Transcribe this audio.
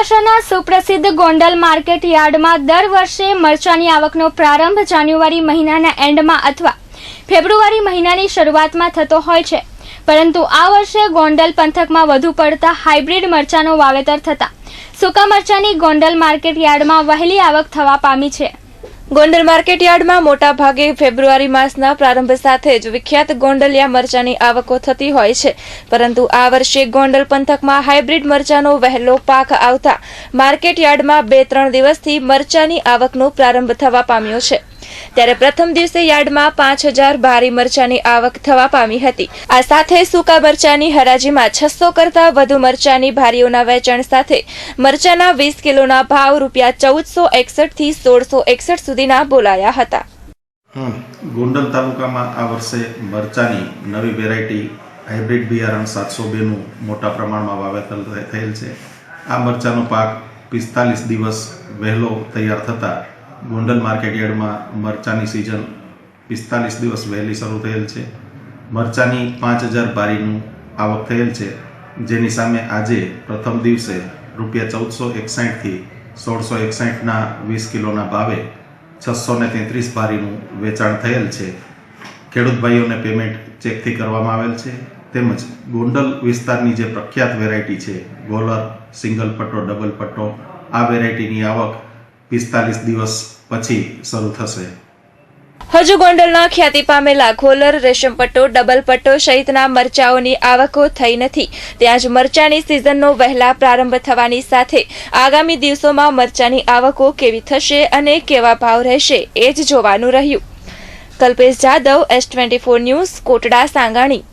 સૌરાષ્ટ્રના સુપ્રસિદ્ધ ગોંડલ માર્કેટ યાર્ડમાં દર વર્ષે મરચાની આવકનો પ્રારંભ જાન્યુઆરી મહિનાના એન્ડમાં અથવા ફેબ્રુઆરી મહિનાની શરૂઆતમાં થતો હોય છે, પરંતુ આ વર્ષે ગોંડલ પંથકમાં વધુ પડતા હાઇબ્રિડ મરચાનું વાવેતર થતાં સૂકા મરચાની ગોંડલ માર્કેટ યાર્ડમાં વહેલી આવક થવા પામી છે। ગોંડલ માર્કેટ યાર્ડમાં મોટા ભાગે ફેબ્રુઆરી માસના પ્રારંભ સાથે જ વિખ્યાત ગોંડલિયા મરચાની આવકો થતી હોય છે, પરંતુ આ વર્ષે ગોંડલ પંથકમાં હાઇબ્રિડ મરચાનો વહેલો પાક આવતા માર્કેટ યાર્ડમાં 2-3 દિવસથી મરચાની આવકનો પ્રારંભ થવા પામ્યો છે। ત્યારે પ્રથમ દિવસે યાર્ડમાં 5000 બારી મરચાની આવક થવા પામી હતી। આ સાથે સૂકા મરચાની હરાજીમાં 600 કરતા વધુ મરચાની ભારીઓના વેચાણ સાથે મરચાના 20 કિલોના ભાવ ₹1461 થી 1661 સુધીના બોલાયા હતા। ગોંડલ તાલુકામાં આ વર્ષે મરચાની નવી વેરાયટી હાઇબ્રિડ બિયારણ 702 નું મોટા પ્રમાણમાં વાવેતર થયેલ છે। આ મરચાનો પાક 45 દિવસ વહેલો તૈયાર થતા ગોંડલ માર્કેટ યાર્ડમાં મરચાની સિઝન 45 દિવસ વહેલી શરૂ થયેલ છે। મરચાની 5000 બારીનું આવક થયેલ છે, જેની સામે આજે પ્રથમ દિવસે ₹1461 થી 1661ના 20 કિલોના ભાવે 633 બારીનું વેચાણ થયેલ છે। ખેડૂત ભાઈઓને પેમેન્ટ ચેકથી કરવામાં આવેલ છે, તેમજ ગોંડલ વિસ્તારની જે પ્રખ્યાત વેરાયટી છે ગોલર, સિંગલ પટ્ટો, ડબલ પટ્ટો, આ વેરાયટીની આવક 45 દિવસ પછી શરૂ થશે। હજુ ગોંડલના ખ્યાતિ પામેલા ગોલર, રેશમ પટ્ટો, ડબલ પટ્ટો સહિતના મરચાઓની આવકો થઈ નથી, ત્યાં જ મરચાની સિઝનનો વહેલા પ્રારંભ થવાની સાથે આગામી દિવસોમાં મરચાની આવકો કેવી થશે અને કેવા ભાવ રહેશે એ જ જોવાનું રહ્યું। Kalpesh Jadav, S24 news, Kotda, Sangani.